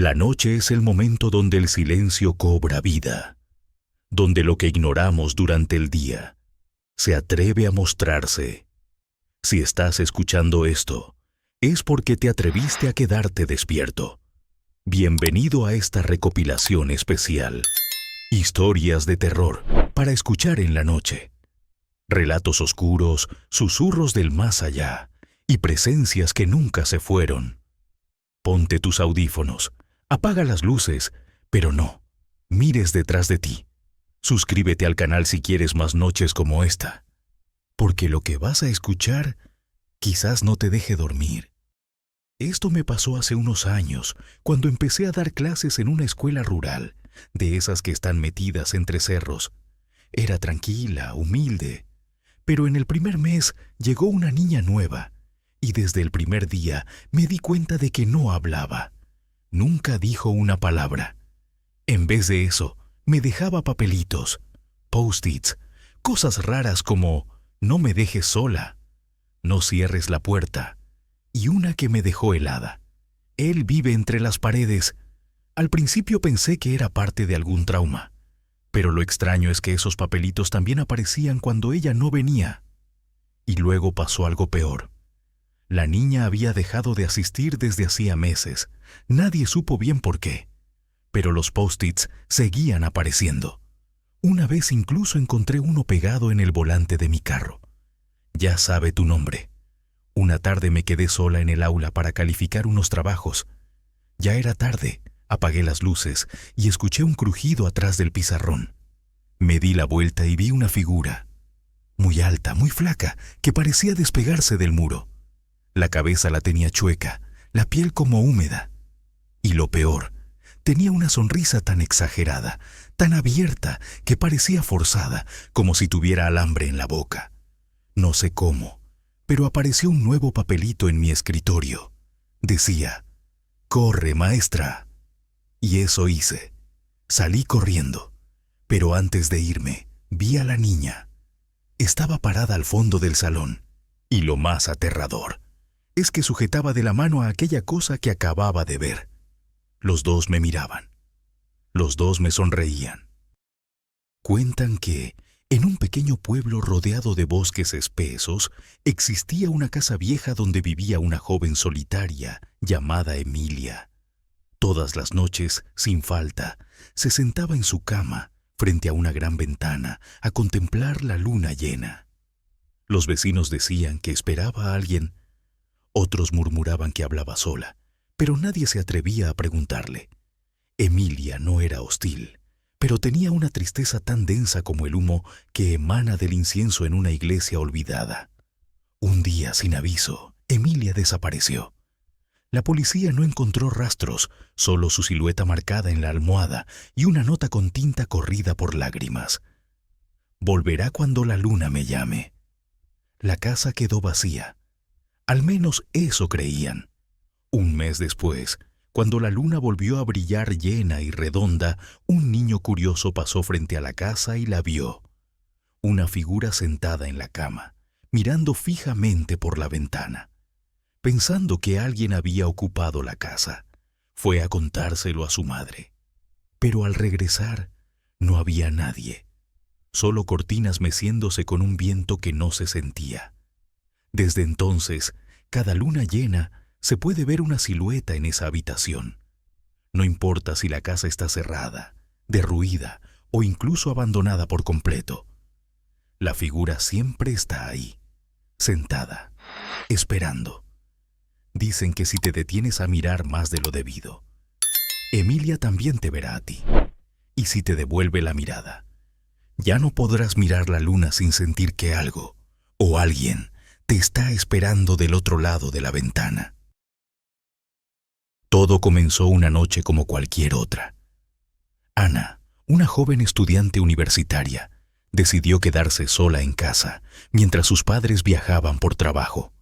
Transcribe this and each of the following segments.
La noche es el momento donde el silencio cobra vida, donde lo que ignoramos durante el día se atreve a mostrarse. Si estás escuchando esto, es porque te atreviste a quedarte despierto. Bienvenido a esta recopilación especial. Historias de terror para escuchar en la noche. Relatos oscuros, susurros del más allá y presencias que nunca se fueron. Ponte tus audífonos, apaga las luces, pero no mires detrás de ti. Suscríbete al canal si quieres más noches como esta, porque lo que vas a escuchar quizás no te deje dormir. Esto me pasó hace unos años, cuando empecé a dar clases en una escuela rural, de esas que están metidas entre cerros. Era tranquila, humilde, pero en el primer mes llegó una niña nueva, y desde el primer día me di cuenta de que no hablaba. Nunca dijo una palabra. En vez de eso, me dejaba papelitos, post-its, cosas raras como «No me dejes sola», «No cierres la puerta», y una que me dejó helada. «Él vive entre las paredes». Al principio pensé que era parte de algún trauma, pero lo extraño es que esos papelitos también aparecían cuando ella no venía. Y luego pasó algo peor. La niña había dejado de asistir desde hacía meses. Nadie supo bien por qué, pero los post-its seguían apareciendo. Una vez incluso encontré uno pegado en el volante de mi carro. «Ya sabe tu nombre». Una tarde me quedé sola en el aula para calificar unos trabajos. Ya era tarde, apagué las luces y escuché un crujido atrás del pizarrón. Me di la vuelta y vi una figura, muy alta, muy flaca, que parecía despegarse del muro. La cabeza la tenía chueca, la piel como húmeda. Y lo peor, tenía una sonrisa tan exagerada, tan abierta, que parecía forzada, como si tuviera alambre en la boca. No sé cómo, pero apareció un nuevo papelito en mi escritorio. Decía: «Corre, maestra». Y eso hice. Salí corriendo, pero antes de irme, vi a la niña. Estaba parada al fondo del salón, y lo más aterrador es que sujetaba de la mano a aquella cosa que acababa de ver. Los dos me miraban. Los dos me sonreían. Cuentan que, en un pequeño pueblo rodeado de bosques espesos, existía una casa vieja donde vivía una joven solitaria llamada Emilia. Todas las noches, sin falta, se sentaba en su cama, frente a una gran ventana, a contemplar la luna llena. Los vecinos decían que esperaba a alguien. Otros murmuraban que hablaba sola, pero nadie se atrevía a preguntarle. Emilia no era hostil, pero tenía una tristeza tan densa como el humo que emana del incienso en una iglesia olvidada. Un día, sin aviso, Emilia desapareció. La policía no encontró rastros, solo su silueta marcada en la almohada y una nota con tinta corrida por lágrimas. «Volverá cuando la luna me llame». La casa quedó vacía. Al menos eso creían. Un mes después, cuando la luna volvió a brillar llena y redonda, un niño curioso pasó frente a la casa y la vio. Una figura sentada en la cama, mirando fijamente por la ventana. Pensando que alguien había ocupado la casa, fue a contárselo a su madre. Pero al regresar, no había nadie. Solo cortinas meciéndose con un viento que no se sentía. Desde entonces, cada luna llena, se puede ver una silueta en esa habitación. No importa si la casa está cerrada, derruida o incluso abandonada por completo. La figura siempre está ahí, sentada, esperando. Dicen que si te detienes a mirar más de lo debido, Emilia también te verá a ti. Y si te devuelve la mirada, ya no podrás mirar la luna sin sentir que algo o alguien te está esperando del otro lado de la ventana. Todo comenzó una noche como cualquier otra. Ana, una joven estudiante universitaria, decidió quedarse sola en casa mientras sus padres viajaban por trabajo.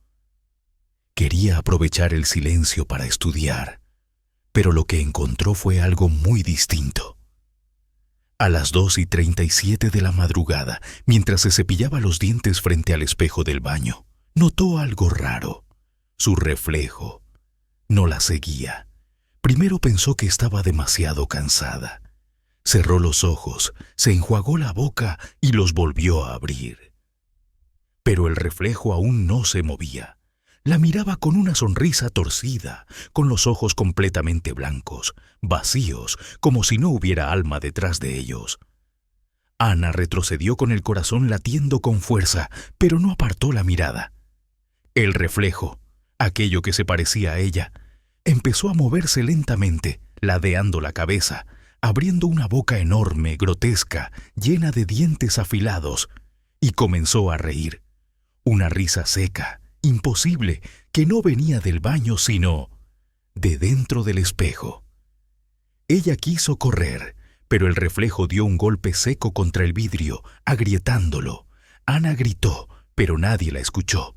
Quería aprovechar el silencio para estudiar, pero lo que encontró fue algo muy distinto. A las 2:37 de la madrugada, mientras se cepillaba los dientes frente al espejo del baño, notó algo raro. Su reflejo no la seguía, Primero pensó que estaba demasiado cansada. Cerró los ojos, se enjuagó la boca y los volvió a abrir. Pero el reflejo aún no se movía. La miraba con una sonrisa torcida, con los ojos completamente blancos, vacíos, como si no hubiera alma detrás de ellos. Ana retrocedió con el corazón latiendo con fuerza, pero no apartó la mirada. El reflejo, aquello que se parecía a ella, empezó a moverse lentamente, ladeando la cabeza, abriendo una boca enorme, grotesca, llena de dientes afilados, y comenzó a reír. Una risa seca, imposible, que no venía del baño, sino de dentro del espejo. Ella quiso correr, pero el reflejo dio un golpe seco contra el vidrio, agrietándolo. Ana gritó, pero nadie la escuchó.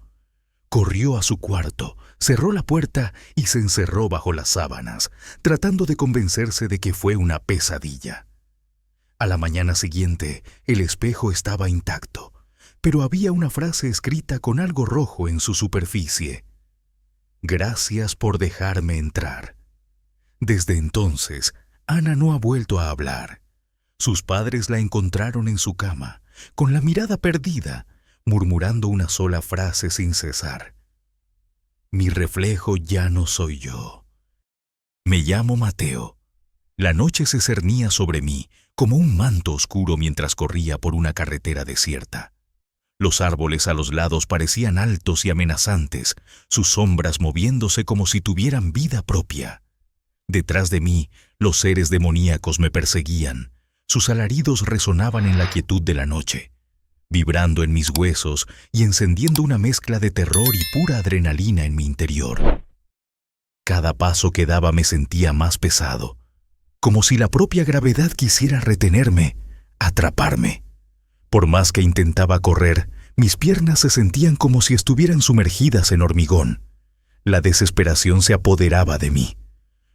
Corrió a su cuarto, cerró la puerta y se encerró bajo las sábanas, tratando de convencerse de que fue una pesadilla. A la mañana siguiente, el espejo estaba intacto, pero había una frase escrita con algo rojo en su superficie. «Gracias por dejarme entrar». Desde entonces, Ana no ha vuelto a hablar. Sus padres la encontraron en su cama, con la mirada perdida, murmurando una sola frase sin cesar. «Mi reflejo ya no soy yo. Me llamo Mateo». La noche se cernía sobre mí como un manto oscuro mientras corría por una carretera desierta. Los árboles a los lados parecían altos y amenazantes, sus sombras moviéndose como si tuvieran vida propia. Detrás de mí, los seres demoníacos me perseguían. Sus alaridos resonaban en la quietud de la noche, vibrando en mis huesos y encendiendo una mezcla de terror y pura adrenalina en mi interior. Cada paso que daba me sentía más pesado, como si la propia gravedad quisiera retenerme, atraparme. Por más que intentaba correr, mis piernas se sentían como si estuvieran sumergidas en hormigón. La desesperación se apoderaba de mí.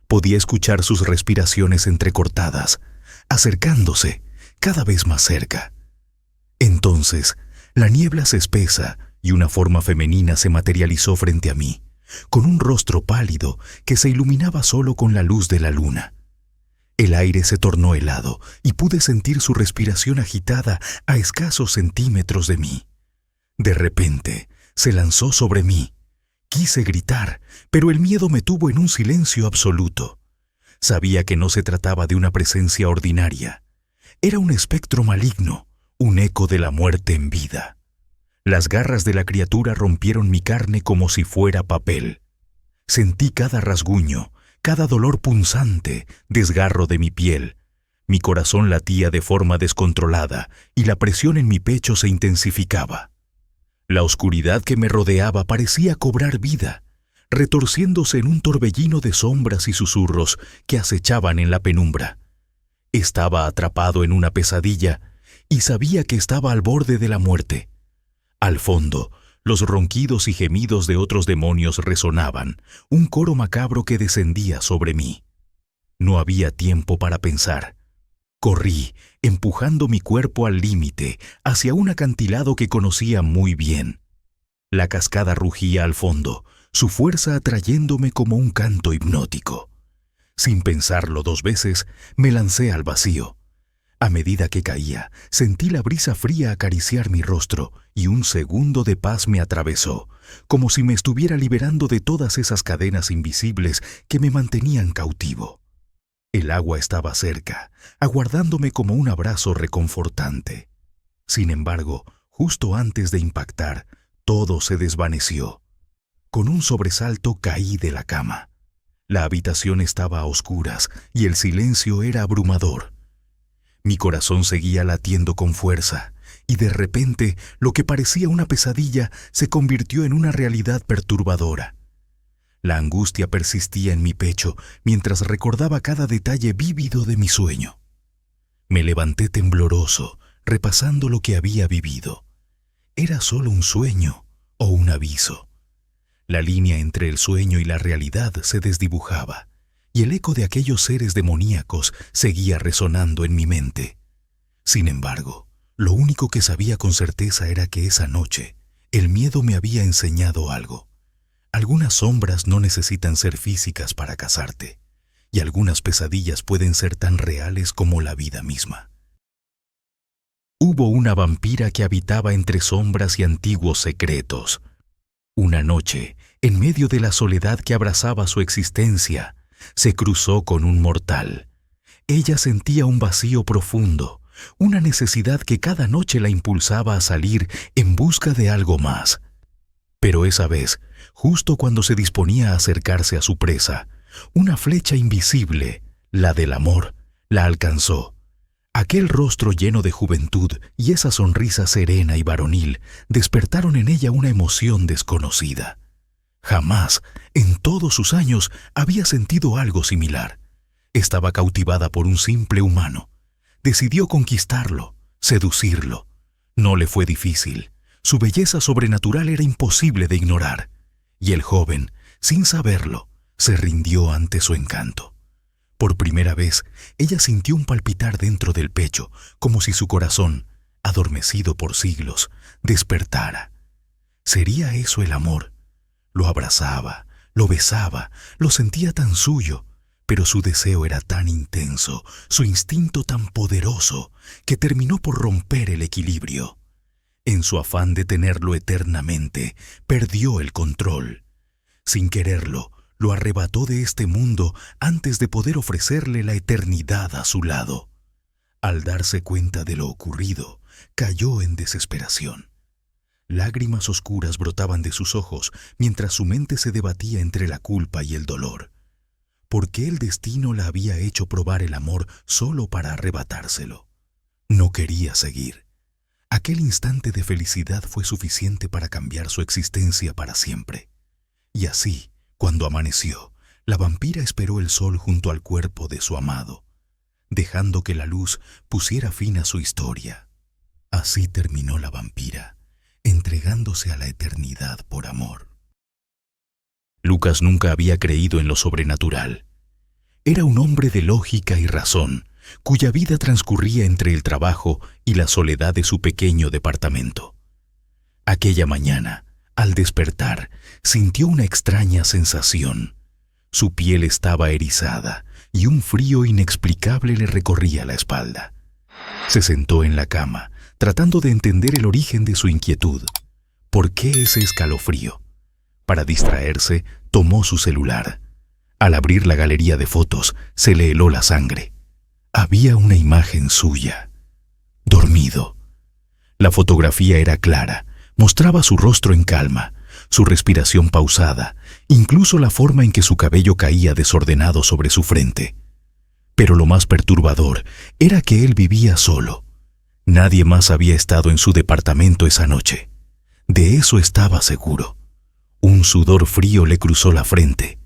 Podía escuchar sus respiraciones entrecortadas, acercándose cada vez más cerca. Entonces, la niebla se espesa y una forma femenina se materializó frente a mí, con un rostro pálido que se iluminaba solo con la luz de la luna. El aire se tornó helado y pude sentir su respiración agitada a escasos centímetros de mí. De repente, se lanzó sobre mí. Quise gritar, pero el miedo me tuvo en un silencio absoluto. Sabía que no se trataba de una presencia ordinaria. Era un espectro maligno, un eco de la muerte en vida. Las garras de la criatura rompieron mi carne como si fuera papel. Sentí cada rasguño, cada dolor punzante, desgarro de mi piel. Mi corazón latía de forma descontrolada y la presión en mi pecho se intensificaba. La oscuridad que me rodeaba parecía cobrar vida, retorciéndose en un torbellino de sombras y susurros que acechaban en la penumbra. Estaba atrapado en una pesadilla y sabía que estaba al borde de la muerte. Al fondo, los ronquidos y gemidos de otros demonios resonaban, un coro macabro que descendía sobre mí. No había tiempo para pensar. Corrí, empujando mi cuerpo al límite, hacia un acantilado que conocía muy bien. La cascada rugía al fondo, su fuerza atrayéndome como un canto hipnótico. Sin pensarlo 2 veces, me lancé al vacío. A medida que caía, sentí la brisa fría acariciar mi rostro y un segundo de paz me atravesó, como si me estuviera liberando de todas esas cadenas invisibles que me mantenían cautivo. El agua estaba cerca, aguardándome como un abrazo reconfortante. Sin embargo, justo antes de impactar, todo se desvaneció. Con un sobresalto caí de la cama. La habitación estaba a oscuras y el silencio era abrumador. Mi corazón seguía latiendo con fuerza, y de repente lo que parecía una pesadilla se convirtió en una realidad perturbadora. La angustia persistía en mi pecho mientras recordaba cada detalle vívido de mi sueño. Me levanté tembloroso, repasando lo que había vivido. ¿Era solo un sueño o un aviso? La línea entre el sueño y la realidad se desdibujaba, y el eco de aquellos seres demoníacos seguía resonando en mi mente. Sin embargo, lo único que sabía con certeza era que esa noche el miedo me había enseñado algo. Algunas sombras no necesitan ser físicas para cazarte, y algunas pesadillas pueden ser tan reales como la vida misma. Hubo una vampira que habitaba entre sombras y antiguos secretos. Una noche, en medio de la soledad que abrazaba su existencia, se cruzó con un mortal. Ella sentía un vacío profundo, una necesidad que cada noche la impulsaba a salir en busca de algo más. Pero esa vez, justo cuando se disponía a acercarse a su presa, una flecha invisible, la del amor, la alcanzó. Aquel rostro lleno de juventud y esa sonrisa serena y varonil despertaron en ella una emoción desconocida. Jamás, en todos sus años, había sentido algo similar. Estaba cautivada por un simple humano. Decidió conquistarlo, seducirlo. No le fue difícil. Su belleza sobrenatural era imposible de ignorar. Y el joven, sin saberlo, se rindió ante su encanto. Por primera vez, ella sintió un palpitar dentro del pecho, como si su corazón, adormecido por siglos, despertara. ¿Sería eso el amor? Lo abrazaba, lo besaba, lo sentía tan suyo, pero su deseo era tan intenso, su instinto tan poderoso, que terminó por romper el equilibrio. En su afán de tenerlo eternamente, perdió el control. Sin quererlo, lo arrebató de este mundo antes de poder ofrecerle la eternidad a su lado. Al darse cuenta de lo ocurrido, cayó en desesperación. Lágrimas oscuras brotaban de sus ojos mientras su mente se debatía entre la culpa y el dolor. ¿Por qué el destino la había hecho probar el amor solo para arrebatárselo? No quería seguir. Aquel instante de felicidad fue suficiente para cambiar su existencia para siempre. Y así, cuando amaneció, la vampira esperó el sol junto al cuerpo de su amado, dejando que la luz pusiera fin a su historia. Así terminó la vampira, entregándose a la eternidad por amor. Lucas nunca había creído en lo sobrenatural. Era un hombre de lógica y razón, cuya vida transcurría entre el trabajo y la soledad de su pequeño departamento. Aquella mañana, al despertar, sintió una extraña sensación. Su piel estaba erizada y un frío inexplicable le recorría la espalda. Se sentó en la cama, tratando de entender el origen de su inquietud. ¿Por qué ese escalofrío? Para distraerse, tomó su celular. Al abrir la galería de fotos, se le heló la sangre. Había una imagen suya, dormido. La fotografía era clara, mostraba su rostro en calma, su respiración pausada, incluso la forma en que su cabello caía desordenado sobre su frente. Pero lo más perturbador era que él vivía solo. Nadie más había estado en su departamento esa noche. De eso estaba seguro. Un sudor frío le cruzó la frente.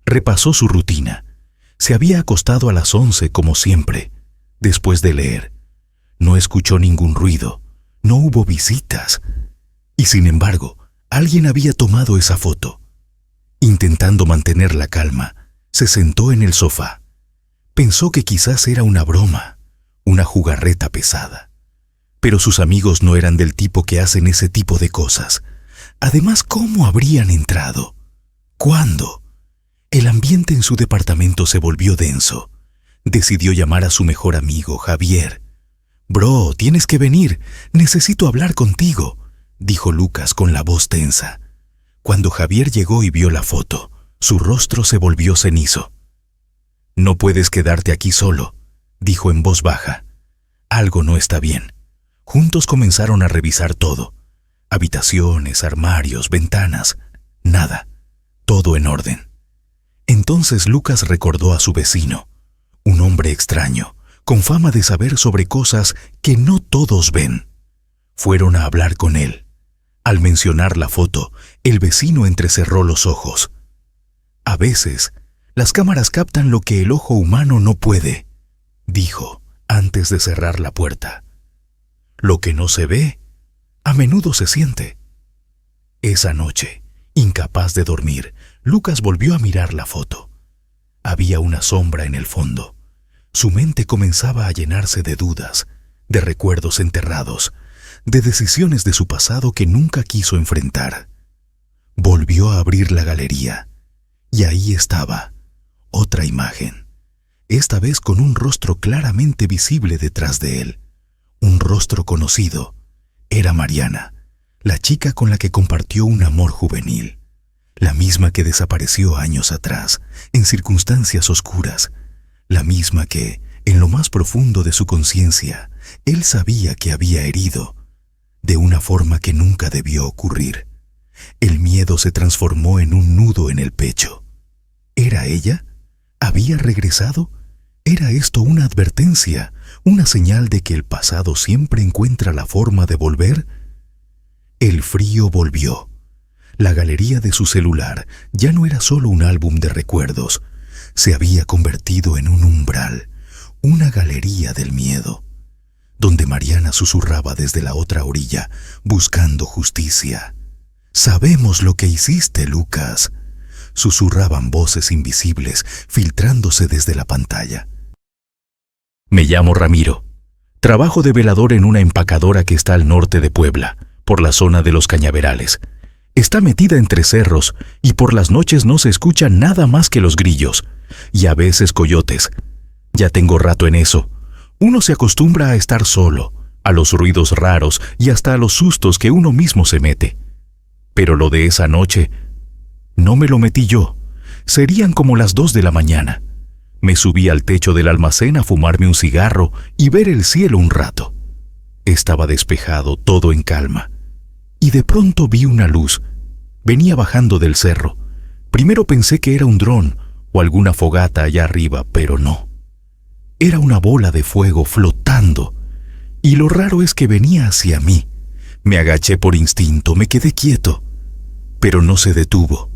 Repasó su rutina. Se había acostado a las 11 como siempre, después de leer. No escuchó ningún ruido, no hubo visitas. Y sin embargo, alguien había tomado esa foto. Intentando mantener la calma, se sentó en el sofá. Pensó que quizás era una broma, una jugarreta pesada. Pero sus amigos no eran del tipo que hacen ese tipo de cosas. Además, ¿cómo habrían entrado? ¿Cuándo? El ambiente en su departamento se volvió denso. Decidió llamar a su mejor amigo, Javier. «Bro, tienes que venir. Necesito hablar contigo», dijo Lucas con la voz tensa. Cuando Javier llegó y vio la foto, su rostro se volvió cenizo. «No puedes quedarte aquí solo», dijo en voz baja. «Algo no está bien». Juntos comenzaron a revisar todo. Habitaciones, armarios, ventanas. Nada. Todo en orden. Entonces Lucas recordó a su vecino, un hombre extraño, con fama de saber sobre cosas que no todos ven. Fueron a hablar con él. Al mencionar la foto, el vecino entrecerró los ojos. «A veces, las cámaras captan lo que el ojo humano no puede», dijo antes de cerrar la puerta. «Lo que no se ve, a menudo se siente». Esa noche, incapaz de dormir, Lucas volvió a mirar la foto. Había una sombra en el fondo. Su mente comenzaba a llenarse de dudas, de recuerdos enterrados, de decisiones de su pasado que nunca quiso enfrentar. Volvió a abrir la galería, y ahí estaba, otra imagen. esta vez con un rostro claramente visible detrás de él. Un rostro conocido. Era Mariana, la chica con la que compartió un amor juvenil, la misma que desapareció años atrás, en circunstancias oscuras, la misma que, en lo más profundo de su conciencia, él sabía que había herido, de una forma que nunca debió ocurrir. El miedo se transformó en un nudo en el pecho. ¿Era ella? ¿Había regresado? ¿Era esto una advertencia, una señal de que el pasado siempre encuentra la forma de volver? El frío volvió. La galería de su celular ya no era solo un álbum de recuerdos, se había convertido en un umbral, una galería del miedo, donde Mariana susurraba desde la otra orilla, buscando justicia. «Sabemos lo que hiciste, Lucas», susurraban voces invisibles, filtrándose desde la pantalla. Me llamo Ramiro. Trabajo de velador en una empacadora que está al norte de Puebla, por la zona de los Cañaverales. Está metida entre cerros y por las noches no se escucha nada más que los grillos y a veces coyotes. Ya tengo rato en eso. Uno se acostumbra a estar solo, a los ruidos raros y hasta a los sustos que uno mismo se mete. Pero lo de esa noche, no me lo metí yo. Serían como las 2 de la mañana. Me subí al techo del almacén a fumarme un cigarro y ver el cielo un rato. Estaba despejado, todo en calma. Y de pronto vi una luz. Venía bajando del cerro. Primero pensé que era un dron o alguna fogata allá arriba, pero no. Era una bola de fuego flotando. Y lo raro es que venía hacia mí. Me agaché por instinto, me quedé quieto. Pero no se detuvo.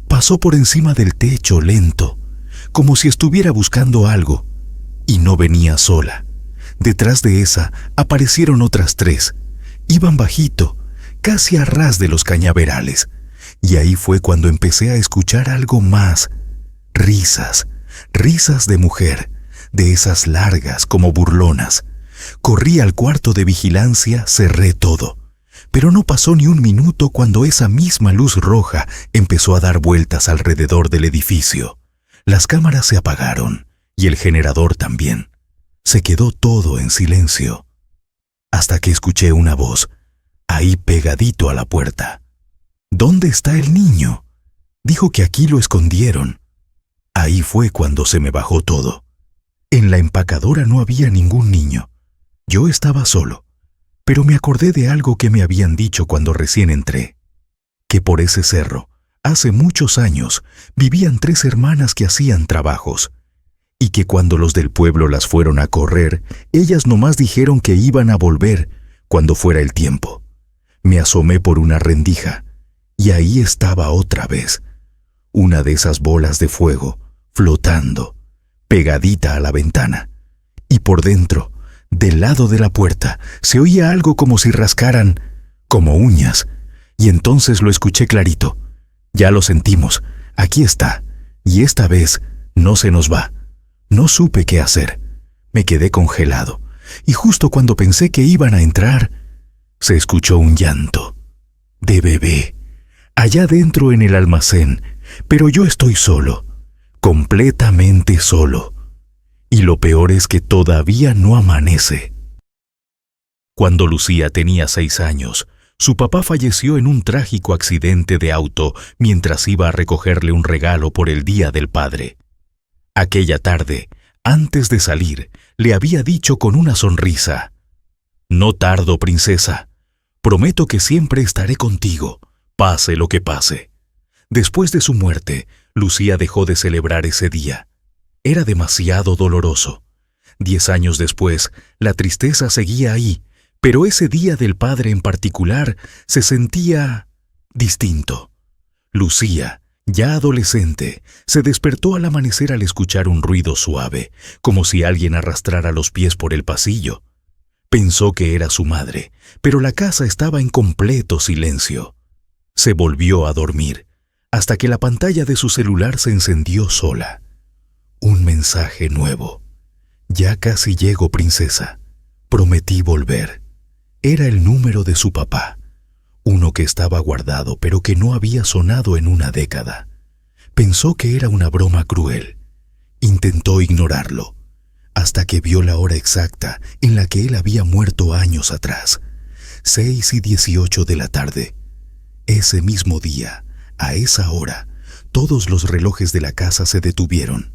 Pasó por encima del techo lento, como si estuviera buscando algo. Y no venía sola. Detrás de esa aparecieron otras 3. Iban bajito, casi a ras de los cañaverales. Y ahí fue cuando empecé a escuchar algo más. Risas, risas de mujer, de esas largas como burlonas. Corrí al cuarto de vigilancia, cerré todo. Pero no pasó ni un minuto cuando esa misma luz roja empezó a dar vueltas alrededor del edificio. Las cámaras se apagaron y el generador también. Se quedó todo en silencio. Hasta que escuché una voz, ahí pegadito a la puerta. «¿Dónde está el niño?» Dijo que aquí lo escondieron. Ahí fue cuando se me bajó todo. En la empacadora no había ningún niño. Yo estaba solo. Pero me acordé de algo que me habían dicho cuando recién entré. Que por ese cerro, hace muchos años, vivían 3 hermanas que hacían trabajos. Y que cuando los del pueblo las fueron a correr, ellas nomás dijeron que iban a volver cuando fuera el tiempo. Me asomé por una rendija, y ahí estaba otra vez. Una de esas bolas de fuego, flotando, pegadita a la ventana. Y por dentro, del lado de la puerta, se oía algo como si rascaran, como uñas. Y entonces lo escuché clarito. Ya lo sentimos, aquí está, y esta vez no se nos va. No supe qué hacer. Me quedé congelado, y justo cuando pensé que iban a entrar, se escuchó un llanto. De bebé, allá dentro en el almacén, pero yo estoy solo, completamente solo. Y lo peor es que todavía no amanece. Cuando Lucía tenía 6 años, su papá falleció en un trágico accidente de auto mientras iba a recogerle un regalo por el Día del Padre. Aquella tarde, antes de salir, le había dicho con una sonrisa: «No tardo, princesa. Prometo que siempre estaré contigo, pase lo que pase». Después de su muerte, Lucía dejó de celebrar ese día. Era demasiado doloroso. 10 años después, la tristeza seguía ahí, pero ese Día del Padre en particular se sentía distinto. Lucía, ya adolescente, se despertó al amanecer al escuchar un ruido suave, como si alguien arrastrara los pies por el pasillo. Pensó que era su madre, pero la casa estaba en completo silencio. Se volvió a dormir, hasta que la pantalla de su celular se encendió sola. Un mensaje nuevo. «Ya casi llego, princesa. Prometí volver». Era el número de su papá. Uno que estaba guardado, pero que no había sonado en una década. Pensó que era una broma cruel. Intentó ignorarlo, hasta que vio la hora exacta en la que él había muerto años atrás, 6:18 de la tarde. Ese mismo día, a esa hora, todos los relojes de la casa se detuvieron,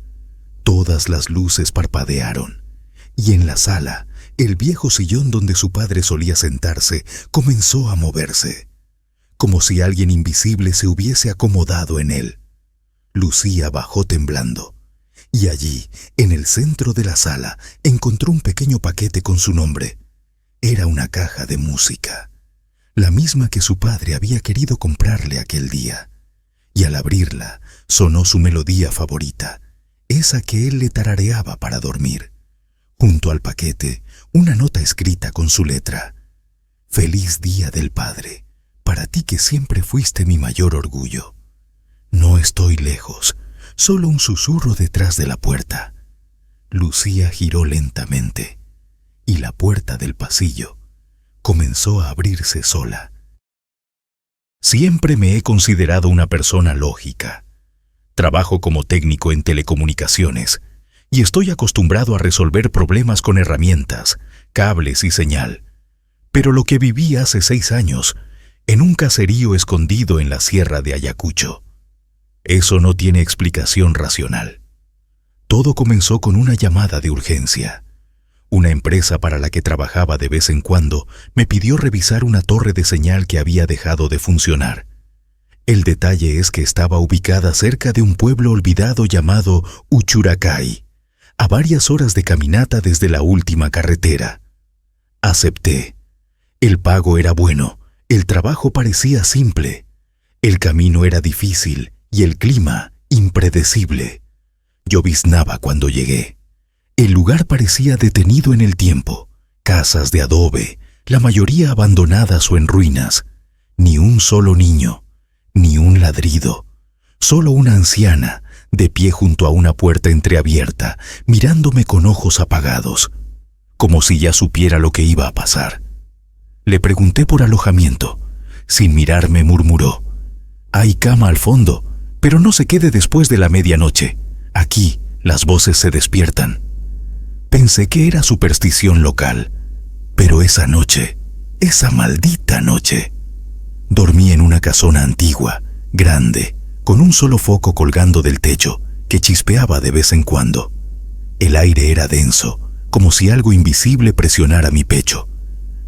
todas las luces parpadearon, y en la sala, el viejo sillón donde su padre solía sentarse comenzó a moverse, como si alguien invisible se hubiese acomodado en él. Lucía bajó temblando, y allí, en el centro de la sala, encontró un pequeño paquete con su nombre. Era una caja de música, la misma que su padre había querido comprarle aquel día. Y al abrirla, sonó su melodía favorita, esa que él le tarareaba para dormir. Junto al paquete, una nota escrita con su letra. Feliz Día del Padre, para ti que siempre fuiste mi mayor orgullo. No estoy lejos, solo un susurro detrás de la puerta. Lucía giró lentamente, y la puerta del pasillo comenzó a abrirse sola. Siempre me he considerado una persona lógica. Trabajo como técnico en telecomunicaciones y estoy acostumbrado a resolver problemas con herramientas, cables y señal. Pero lo que viví hace 6 años, en un caserío escondido en la sierra de Ayacucho, eso no tiene explicación racional. Todo comenzó con una llamada de urgencia. Una empresa para la que trabajaba de vez en cuando me pidió revisar una torre de señal que había dejado de funcionar. El detalle es que estaba ubicada cerca de un pueblo olvidado llamado Uchuracay, a varias horas de caminata desde la última carretera. Acepté. El pago era bueno, el trabajo parecía simple, el camino era difícil y el clima impredecible. Lloviznaba cuando llegué. El lugar parecía detenido en el tiempo, casas de adobe, la mayoría abandonadas o en ruinas, ni un solo niño, ni un ladrido, solo una anciana, de pie junto a una puerta entreabierta, mirándome con ojos apagados, como si ya supiera lo que iba a pasar. Le pregunté por alojamiento. Sin mirarme murmuró: «Hay cama al fondo, pero no se quede después de la medianoche. Aquí las voces se despiertan». Pensé que era superstición local, pero esa noche, esa maldita noche, dormí en una casona antigua, grande, con un solo foco colgando del techo que chispeaba de vez en cuando. El aire era denso, como si algo invisible presionara mi pecho.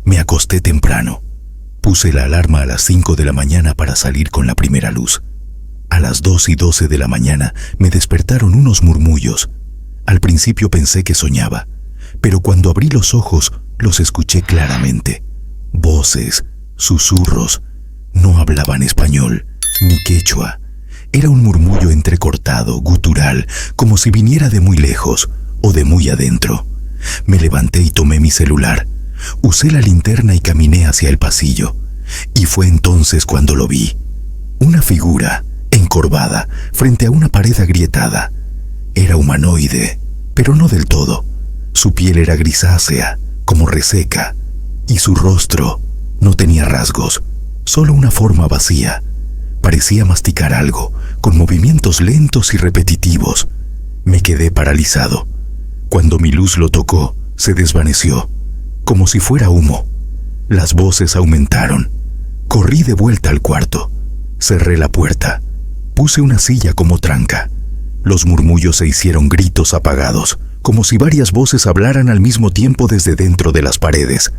Me acosté temprano. Puse la alarma a las 5 de la mañana para salir con la primera luz. A las 2:12 de la mañana me despertaron unos murmullos. Al principio pensé que soñaba, pero cuando abrí los ojos los escuché claramente. Voces, susurros. No hablaban español, ni quechua. Era un murmullo entrecortado, gutural, como si viniera de muy lejos o de muy adentro. Me levanté y tomé mi celular. Usé la linterna y caminé hacia el pasillo. Y fue entonces cuando lo vi. Una figura, encorvada, frente a una pared agrietada. Era humanoide, pero no del todo. Su piel era grisácea, como reseca, y su rostro no tenía rasgos, solo una forma vacía. Parecía masticar algo, con movimientos lentos y repetitivos. Me quedé paralizado. Cuando mi luz lo tocó, se desvaneció, como si fuera humo. Las voces aumentaron. Corrí de vuelta al cuarto. Cerré la puerta. Puse una silla como tranca. Los murmullos se hicieron gritos apagados, como si varias voces hablaran al mismo tiempo desde dentro de las paredes.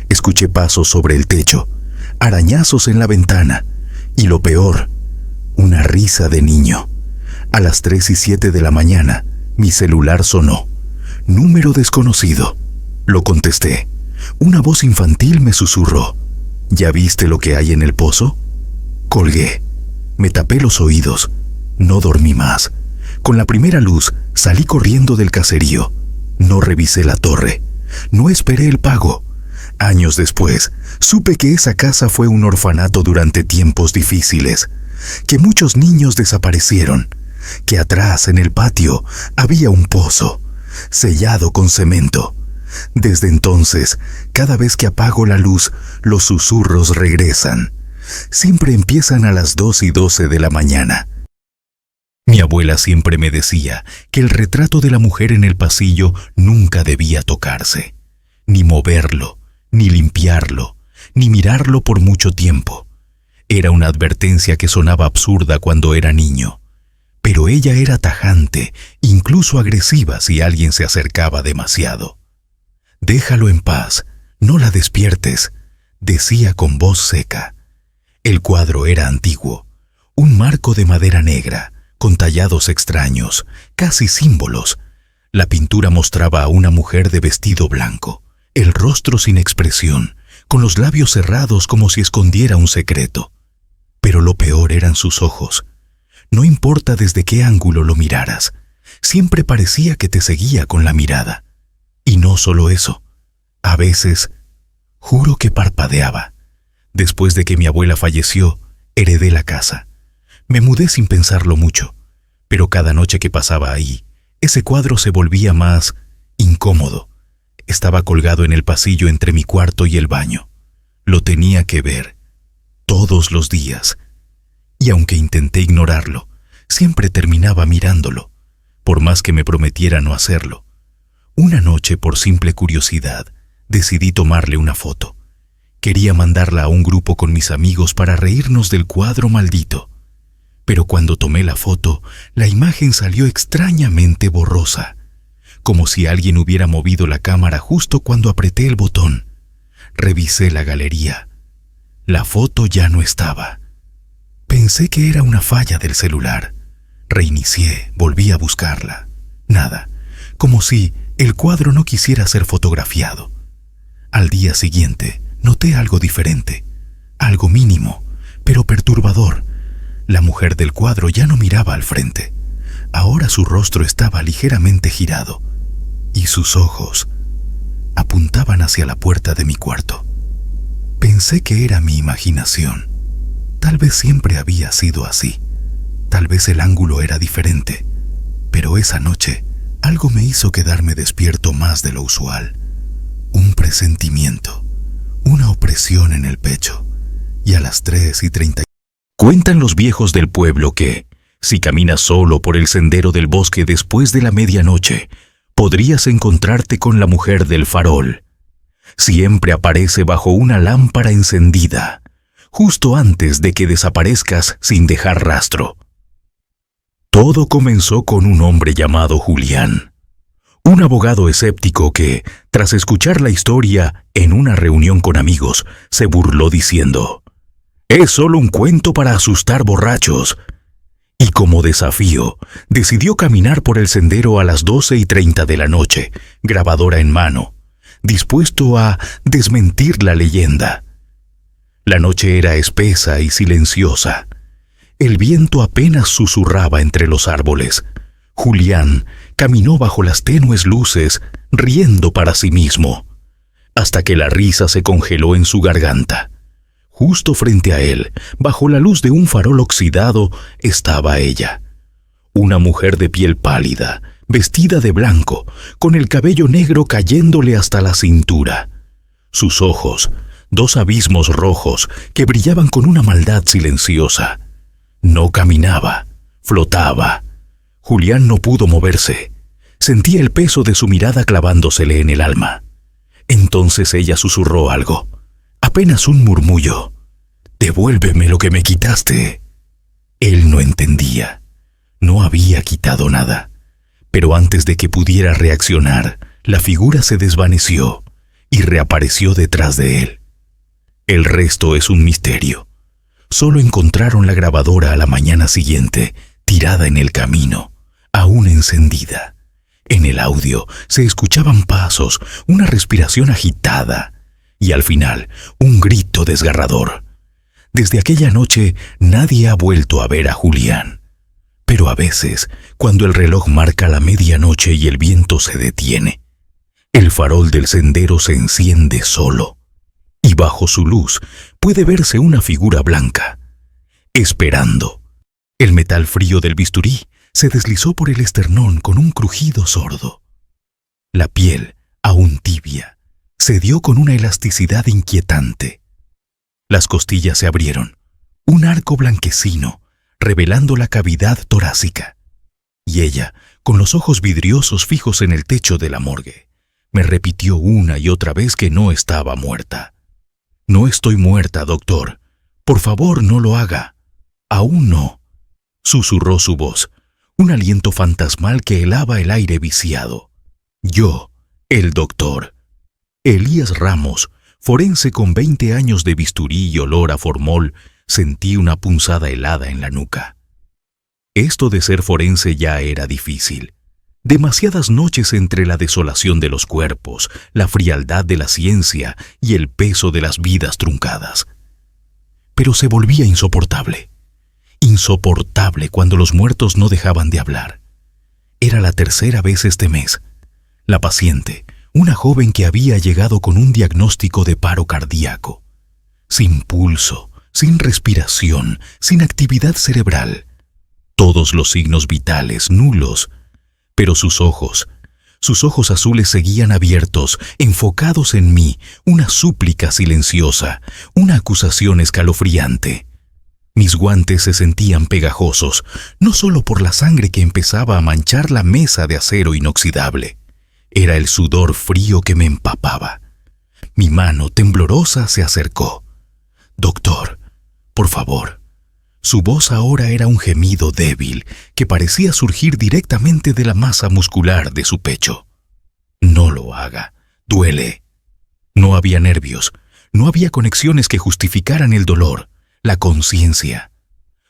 Escuché pasos sobre el techo, arañazos en la ventana, y lo peor, una risa de niño. A las 3:07 de la mañana, mi celular sonó. Número desconocido. Lo contesté. Una voz infantil me susurró: ¿Ya viste lo que hay en el pozo? Colgué. Me tapé los oídos. No dormí más. Con la primera luz, salí corriendo del caserío. No revisé la torre. No esperé el pago. Años después, supe que esa casa fue un orfanato durante tiempos difíciles, que muchos niños desaparecieron, que atrás, en el patio, había un pozo, sellado con cemento. Desde entonces, cada vez que apago la luz, los susurros regresan. Siempre empiezan a las 2:12 de la mañana. Mi abuela siempre me decía que el retrato de la mujer en el pasillo nunca debía tocarse, ni moverlo, ni limpiarlo, ni mirarlo por mucho tiempo. Era una advertencia que sonaba absurda cuando era niño, pero ella era tajante, incluso agresiva si alguien se acercaba demasiado. «Déjalo en paz, no la despiertes», decía con voz seca. El cuadro era antiguo, un marco de madera negra, con tallados extraños, casi símbolos. La pintura mostraba a una mujer de vestido blanco, el rostro sin expresión, con los labios cerrados como si escondiera un secreto. Pero lo peor eran sus ojos. No importa desde qué ángulo lo miraras, siempre parecía que te seguía con la mirada. Y no solo eso, a veces, juro que parpadeaba. Después de que mi abuela falleció, heredé la casa. Me mudé sin pensarlo mucho, pero cada noche que pasaba ahí, ese cuadro se volvía más incómodo. Estaba colgado en el pasillo entre mi cuarto y el baño. Lo tenía que ver, todos los días. Y aunque intenté ignorarlo, siempre terminaba mirándolo, por más que me prometiera no hacerlo. Una noche, por simple curiosidad, decidí tomarle una foto. Quería mandarla a un grupo con mis amigos para reírnos del cuadro maldito. Pero cuando tomé la foto, la imagen salió extrañamente borrosa, como si alguien hubiera movido la cámara justo cuando apreté el botón. Revisé la galería. La foto ya no estaba. Pensé que era una falla del celular. Reinicié, volví a buscarla. Nada, como si el cuadro no quisiera ser fotografiado. Al día siguiente, noté algo diferente, algo mínimo, pero perturbador. La mujer del cuadro ya no miraba al frente. Ahora su rostro estaba ligeramente girado y sus ojos apuntaban hacia la puerta de mi cuarto. Pensé que era mi imaginación. Tal vez siempre había sido así. Tal vez el ángulo era diferente. Pero esa noche, algo me hizo quedarme despierto más de lo usual. Un presentimiento, una opresión en el pecho. Y a las 3:30. Cuentan los viejos del pueblo que, si caminas solo por el sendero del bosque después de la medianoche, podrías encontrarte con la mujer del farol. Siempre aparece bajo una lámpara encendida, justo antes de que desaparezcas sin dejar rastro. Todo comenzó con un hombre llamado Julián, un abogado escéptico que, tras escuchar la historia en una reunión con amigos, se burló diciendo: «Es solo un cuento para asustar borrachos». Y como desafío, decidió caminar por el sendero a las 12:30 de la noche, grabadora en mano, dispuesto a desmentir la leyenda. La noche era espesa y silenciosa. El viento apenas susurraba entre los árboles. Julián caminó bajo las tenues luces, riendo para sí mismo, hasta que la risa se congeló en su garganta. Justo frente a él, bajo la luz de un farol oxidado, estaba ella. Una mujer de piel pálida, vestida de blanco, con el cabello negro cayéndole hasta la cintura. Sus ojos, 2 abismos rojos que brillaban con una maldad silenciosa. No caminaba, flotaba. Julián no pudo moverse. Sentía el peso de su mirada clavándosele en el alma. Entonces ella susurró algo. Apenas un murmullo. «Devuélveme lo que me quitaste». Él no entendía. No había quitado nada. Pero antes de que pudiera reaccionar, la figura se desvaneció y reapareció detrás de él. El resto es un misterio. Solo encontraron la grabadora a la mañana siguiente, tirada en el camino, aún encendida. En el audio se escuchaban pasos, una respiración agitada y al final un grito desgarrador. Desde aquella noche nadie ha vuelto a ver a Julián. Pero a veces, cuando el reloj marca la medianoche y el viento se detiene, el farol del sendero se enciende solo, y bajo su luz puede verse una figura blanca, esperando. El metal frío del bisturí se deslizó por el esternón con un crujido sordo. La piel, aún tibia, cedió con una elasticidad inquietante. Las costillas se abrieron. Un arco blanquecino, revelando la cavidad torácica. Y ella, con los ojos vidriosos fijos en el techo de la morgue, me repitió una y otra vez que no estaba muerta. «No estoy muerta, doctor. Por favor, no lo haga. Aún no», susurró su voz, un aliento fantasmal que helaba el aire viciado. Yo, el doctor. Elías Ramos, forense con 20 años de bisturí y olor a formol, sentí una punzada helada en la nuca. Esto de ser forense ya era difícil. Demasiadas noches entre la desolación de los cuerpos, la frialdad de la ciencia y el peso de las vidas truncadas. Pero se volvía insoportable. Insoportable cuando los muertos no dejaban de hablar. Era la tercera vez este mes. La paciente, una joven que había llegado con un diagnóstico de paro cardíaco. Sin pulso, sin respiración, sin actividad cerebral. Todos los signos vitales nulos. Pero sus ojos azules seguían abiertos, enfocados en mí, una súplica silenciosa, una acusación escalofriante. Mis guantes se sentían pegajosos, no solo por la sangre que empezaba a manchar la mesa de acero inoxidable. Era el sudor frío que me empapaba. Mi mano temblorosa se acercó. «Doctor, por favor». Su voz ahora era un gemido débil que parecía surgir directamente de la masa muscular de su pecho. «No lo haga. Duele». No había nervios, no había conexiones que justificaran el dolor, la conciencia.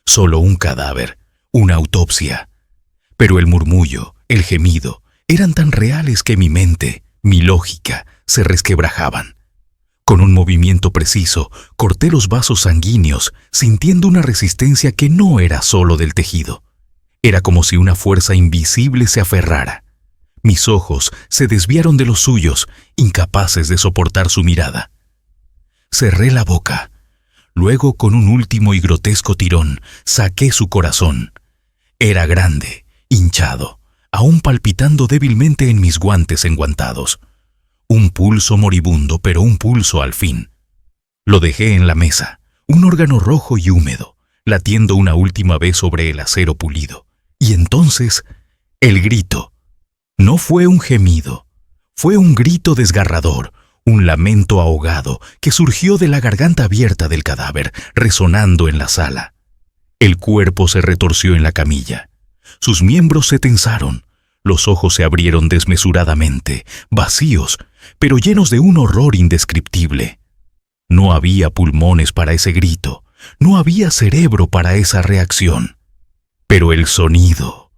Solo un cadáver, una autopsia. Pero el murmullo, el gemido, eran tan reales que mi mente, mi lógica, se resquebrajaban. Con un movimiento preciso, corté los vasos sanguíneos, sintiendo una resistencia que no era solo del tejido. Era como si una fuerza invisible se aferrara. Mis ojos se desviaron de los suyos, incapaces de soportar su mirada. Cerré la boca. Luego, con un último y grotesco tirón, saqué su corazón. Era grande, hinchado, aún palpitando débilmente en mis guantes enguantados. Un pulso moribundo, pero un pulso al fin. Lo dejé en la mesa, un órgano rojo y húmedo, latiendo una última vez sobre el acero pulido. Y entonces, el grito. No fue un gemido, fue un grito desgarrador, un lamento ahogado que surgió de la garganta abierta del cadáver, resonando en la sala. El cuerpo se retorció en la camilla. Sus miembros se tensaron. Los ojos se abrieron desmesuradamente, vacíos, pero llenos de un horror indescriptible. No había pulmones para ese grito, no había cerebro para esa reacción. Pero el sonido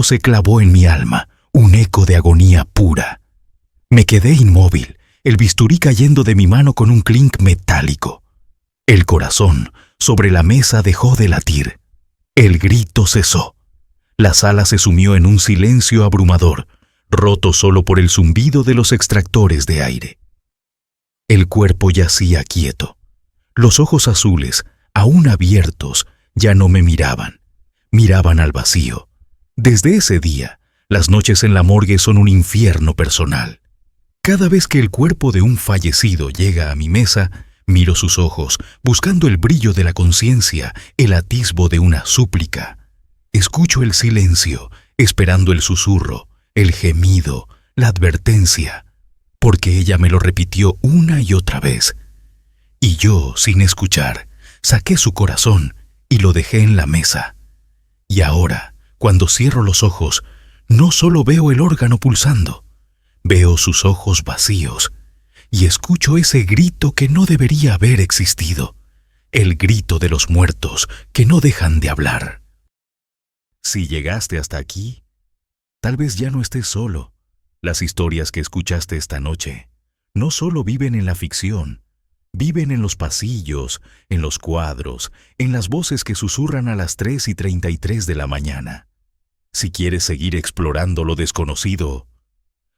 se clavó en mi alma, un eco de agonía pura. Me quedé inmóvil, el bisturí cayendo de mi mano con un clink metálico. El corazón, sobre la mesa, dejó de latir. El grito cesó. La sala se sumió en un silencio abrumador, roto solo por el zumbido de los extractores de aire. El cuerpo yacía quieto. Los ojos azules, aún abiertos, ya no me miraban. Miraban al vacío. Desde ese día, las noches en la morgue son un infierno personal. Cada vez que el cuerpo de un fallecido llega a mi mesa, miro sus ojos, buscando el brillo de la conciencia, el atisbo de una súplica. Escucho el silencio, esperando el susurro, el gemido, la advertencia, porque ella me lo repitió una y otra vez. Y yo, sin escuchar, saqué su corazón y lo dejé en la mesa. Y ahora, cuando cierro los ojos, no solo veo el órgano pulsando, veo sus ojos vacíos y escucho ese grito que no debería haber existido, el grito de los muertos que no dejan de hablar. Si llegaste hasta aquí, tal vez ya no estés solo. Las historias que escuchaste esta noche no solo viven en la ficción, viven en los pasillos, en los cuadros, en las voces que susurran a las 3:33 de la mañana. Si quieres seguir explorando lo desconocido,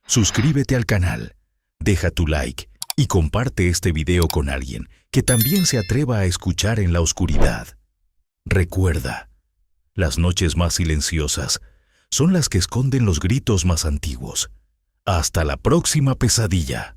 suscríbete al canal, deja tu like y comparte este video con alguien que también se atreva a escuchar en la oscuridad. Recuerda, las noches más silenciosas son las que esconden los gritos más antiguos. Hasta la próxima pesadilla.